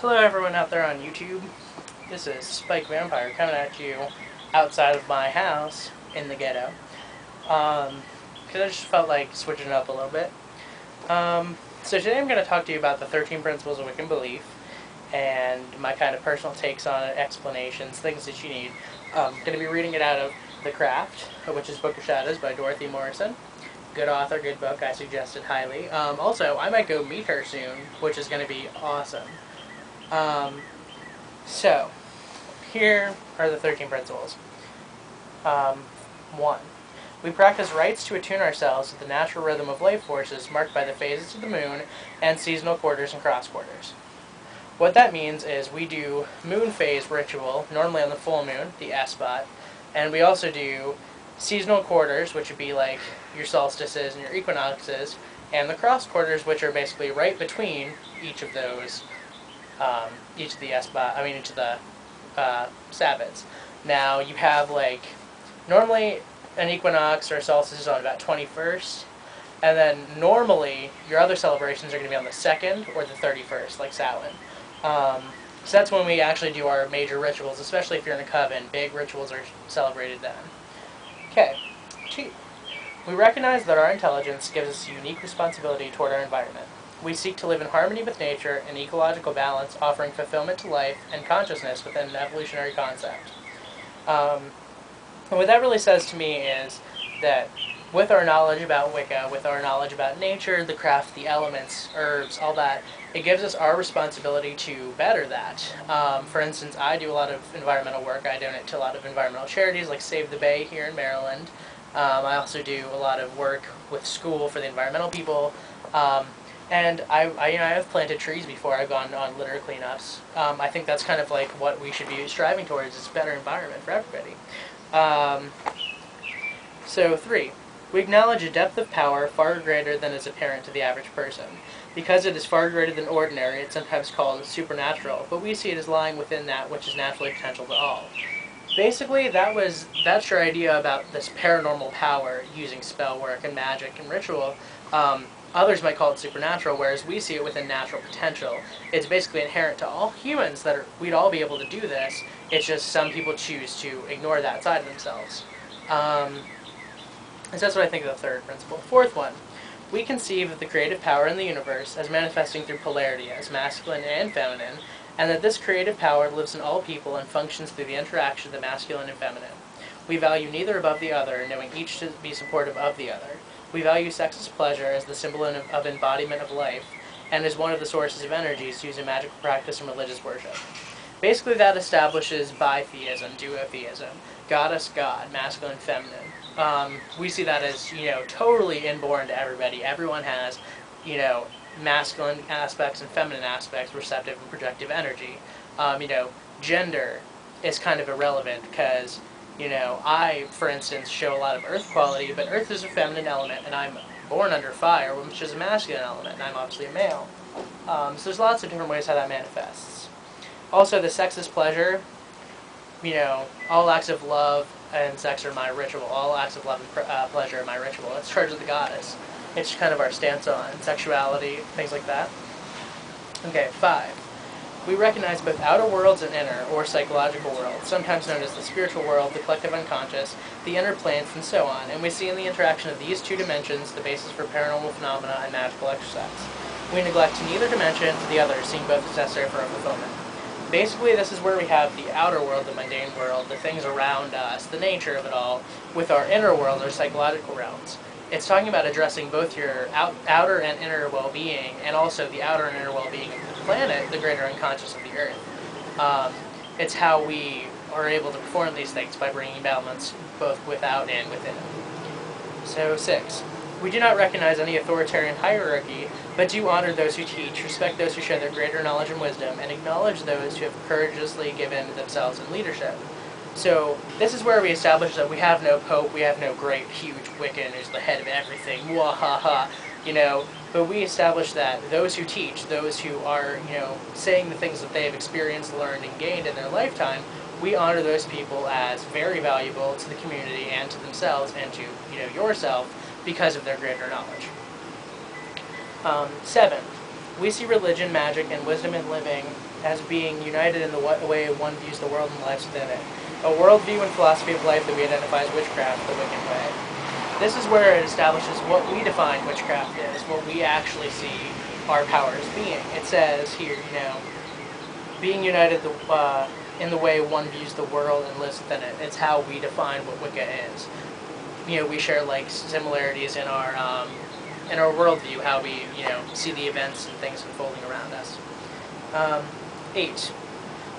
Hello everyone out there on YouTube. This is Spike Vampire coming at you outside of my house in the ghetto. Because I just felt like switching it up a little bit. So today I'm going to talk to you about the 13 principles of Wiccan belief and my kind of personal takes on it, explanations, things that you need. I'm going to be reading it out of The Craft, which is Book of Shadows by Dorothy Morrison. Good author, good book, I suggest it highly. Also, I might go meet her soon, which is going to be awesome. So, here are the 13 principles. 1. We practice rites to attune ourselves to the natural rhythm of life forces marked by the phases of the moon and seasonal quarters and cross quarters. What that means is we do moon phase ritual, normally on the full moon, the S-spot, and we also do seasonal quarters, which would be like your solstices and your equinoxes, and the cross quarters, which are basically right between each of those, each of the Sabbats. Now, you have, like, normally an equinox or a solstice is on about 21st, and then normally your other celebrations are going to be on the 2nd or the 31st, like Samhain. So that's when we actually do our major rituals, especially if you're in a coven. Big rituals are celebrated then. Okay, 2. We recognize that our intelligence gives us a unique responsibility toward our environment. We seek to live in harmony with nature and ecological balance, offering fulfillment to life and consciousness within an evolutionary concept. And what that really says to me is that with our knowledge about Wicca, with our knowledge about nature, the craft, the elements, herbs, all that, it gives us our responsibility to better that. For instance, I do a lot of environmental work. I donate to a lot of environmental charities like Save the Bay here in Maryland. I also do a lot of work with school for the environmental people. And I've planted trees before. I've gone on litter cleanups. I think that's kind of like what we should be striving towards, is a better environment for everybody. So 3. We acknowledge a depth of power far greater than is apparent to the average person. Because it is far greater than ordinary, it's sometimes called supernatural, but we see it as lying within that which is naturally potential to all. Basically, that's your idea about this paranormal power using spell work and magic and ritual. Others might call it supernatural, whereas we see it within natural potential. It's basically inherent to all humans that we'd all be able to do this. It's just some people choose to ignore that side of themselves. So that's what I think of the 3rd principle. 4th one, we conceive of the creative power in the universe as manifesting through polarity, as masculine and feminine, and that this creative power lives in all people and functions through the interaction of the masculine and feminine. We value neither above the other, knowing each to be supportive of the other. We value sex's pleasure as the symbol of embodiment of life, and as one of the sources of energies used in magical practice and religious worship. Basically, that establishes bitheism, duotheism, goddess, god, masculine, feminine. We see that as, totally inborn to everybody. Everyone has, masculine aspects and feminine aspects, receptive and projective energy. Gender is kind of irrelevant because, I, for instance, show a lot of earth quality, but earth is a feminine element, and I'm born under fire, which is a masculine element, and I'm obviously a male. So there's lots of different ways how that manifests. Also, the sex's pleasure, all acts of love and sex are my ritual. All acts of love and pleasure are my ritual. It's charge of the goddess. It's kind of our stance on sexuality, things like that. Okay, 5. We recognize both outer worlds and inner, or psychological worlds, sometimes known as the spiritual world, the collective unconscious, the inner planes, and so on, and we see in the interaction of these 2 dimensions the basis for paranormal phenomena and magical exercise. We neglect neither dimension to the other, seeing both as necessary for our fulfillment. Basically, this is where we have the outer world, the mundane world, the things around us, the nature of it all, with our inner world, our psychological realms. It's talking about addressing both your outer and inner well-being, and also the outer and inner well-being of the planet, the greater unconscious of the Earth. It's how we are able to perform these things, by bringing balance both without and within. So 6. We do not recognize any authoritarian hierarchy, but do honor those who teach, respect those who share their greater knowledge and wisdom, and acknowledge those who have courageously given themselves in leadership. So this is where we establish that we have no pope, we have no great, huge Wiccan who's the head of everything, wahaha, but we establish that those who teach, those who are, saying the things that they have experienced, learned, and gained in their lifetime, we honor those people as very valuable to the community and to themselves and to, yourself, because of their greater knowledge. 7. We see religion, magic, and wisdom in living as being united in the way one views the world and lives within it. A worldview and philosophy of life that we identify as witchcraft, the Wiccan way. This is where it establishes what we define witchcraft is, what we actually see our powers being. It says here, being united in the way one views the world and lives within it. It's how we define what Wicca is. We share like similarities in our worldview, how we see the events and things unfolding around us. 8.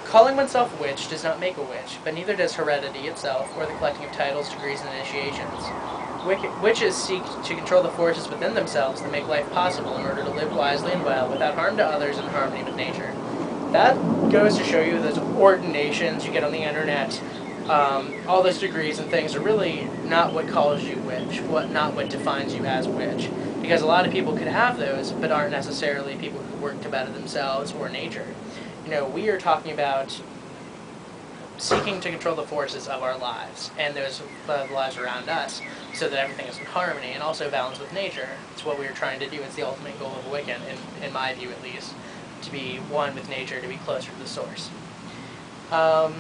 Calling oneself a witch does not make a witch, but neither does heredity itself or the collecting of titles, degrees, and initiations. Witches seek to control the forces within themselves that make life possible in order to live wisely and well without harm to others in harmony with nature. That goes to show you those ordinations you get on the internet, all those degrees and things are really not what calls you witch, not what defines you as witch. Because a lot of people could have those, but aren't necessarily people who work to better themselves or nature. We are talking about seeking to control the forces of our lives and those lives around us so that everything is in harmony and also balance with nature. It's what we are trying to do. It's the ultimate goal of Wiccan, in my view at least, to be one with nature, to be closer to the source. 9.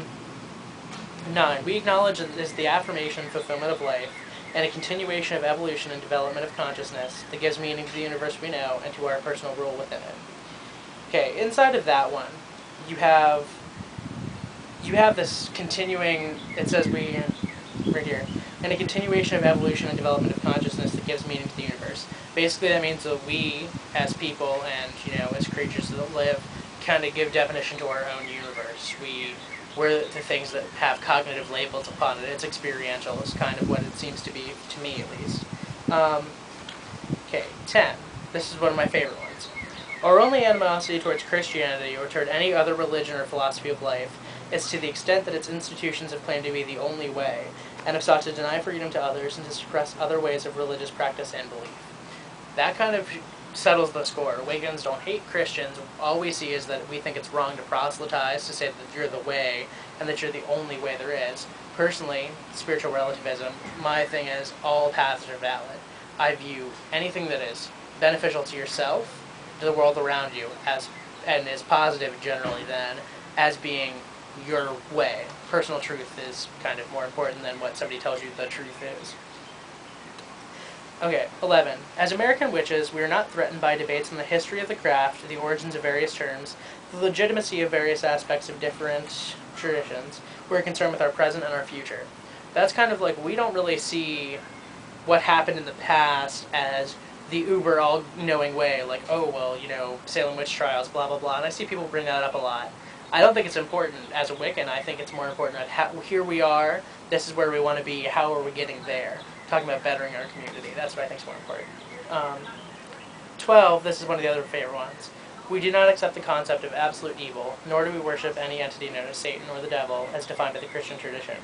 We acknowledge that it is the affirmation and fulfillment of life and a continuation of evolution and development of consciousness that gives meaning to the universe we know and to our personal role within it. Okay, inside of that one, you have this continuing, it says right here, and a continuation of evolution and development of consciousness that gives meaning to the universe. Basically that means that we, as people and, as creatures that live, kind of give definition to our own universe. We're the things that have cognitive labels upon it. It's experiential is kind of what it seems to be, to me at least. Okay, 10. This is one of my favorite ones. Our only animosity towards Christianity or toward any other religion or philosophy of life is to the extent that its institutions have claimed to be the only way, and have sought to deny freedom to others and to suppress other ways of religious practice and belief. That kind of settles the score. Wiccans don't hate Christians. All we see is that we think it's wrong to proselytize, to say that you're the way, and that you're the only way there is. Personally, spiritual relativism, my thing is all paths are valid. I view anything that is beneficial to yourself, to the world around you, and is positive generally then, as being your way. Personal truth is kind of more important than what somebody tells you the truth is. Okay, 11. As American witches, we are not threatened by debates on the history of the craft, the origins of various terms, the legitimacy of various aspects of different traditions. We're concerned with our present and our future. That's kind of like, we don't really see what happened in the past as the uber all-knowing way, like, oh, well, Salem witch trials, blah, blah, blah, and I see people bring that up a lot. I don't think it's important as a Wiccan. I think it's more important that here we are, this is where we want to be, how are we getting there? Talking about bettering our community, that's what I think is more important. 12, this is one of the other favorite ones. We do not accept the concept of absolute evil, nor do we worship any entity known as Satan or the devil, as defined by the Christian tradition.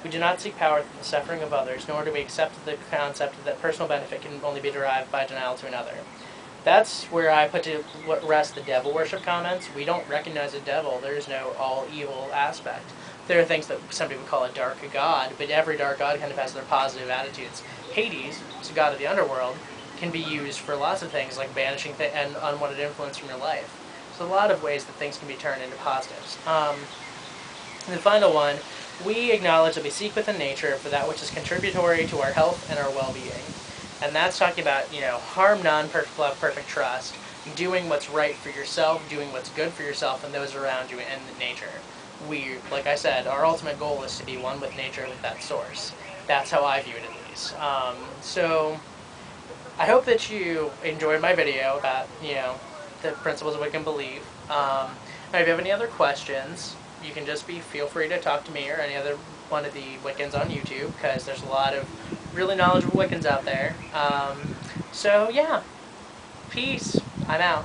We do not seek power through the suffering of others, nor do we accept the concept that personal benefit can only be derived by denial to another. That's where I put to rest the devil worship comments. We don't recognize a devil. There's no all-evil aspect. There are things that some people call a dark god, but every dark god kind of has their positive attitudes. Hades, it's a god of the underworld, can be used for lots of things, like banishing and unwanted influence from your life. So a lot of ways that things can be turned into positives. And the final one, we acknowledge that we seek within nature for that which is contributory to our health and our well-being. And that's talking about, harm none, perfect love, perfect trust, doing what's right for yourself, doing what's good for yourself and those around you and nature. We, like I said, our ultimate goal is to be one with nature, with that source. That's how I view it, at least. So, I hope that you enjoyed my video about, the principles of Wiccan belief. Now, if you have any other questions, you can just feel free to talk to me or any other one of the Wiccans on YouTube, because there's a lot of really knowledgeable Wiccans out there. So, yeah. Peace. I'm out.